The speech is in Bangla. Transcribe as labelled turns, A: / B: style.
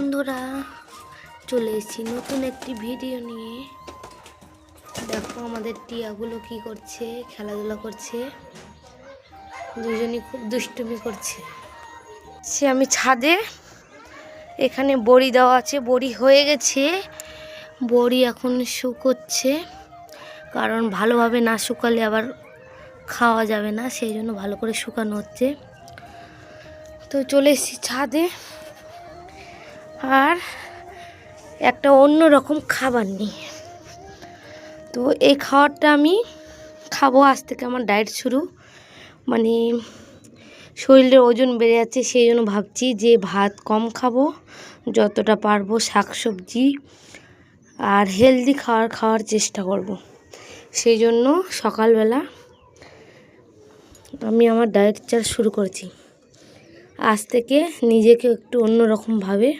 A: বন্ধুরা, চলে এসেছি নতুন একটি ভিডিও নিয়ে। দেখো আমাদের টিয়াগুলো কি করছে, খেলাধুলা করছে। দুজনই খুব দুষ্টুমি করছে। সে আমি ছাদে, এখানে বড়ি দেওয়া আছে, বড়ি হয়ে গেছে। বড়ি এখন শুকোচ্ছে, কারণ ভালোভাবে না শুকালে আবার খাওয়া যাবে না, সেই জন্য ভালো করে শুকানো হচ্ছে। তো চলে এসেছি ছাদে, আর একটা অন্য রকম খাবার নিয়ে। তো এই খাবারটা আমি খাবো, আজ থেকে আমার ডায়েট শুরু। মানে শরীরের ওজন বেড়ে যাচ্ছে, সেই জন্য ভাবছি যে ভাত কম খাবো, যতটা পারবো শাকসবজি আর হেলদি খাওয়ার চেষ্টা করব। সেই জন্য সকালবেলা আমি আমার ডায়েট চার্ট শুরু করেছি। আজ থেকে নিজেকে একটু অন্যরকমভাবে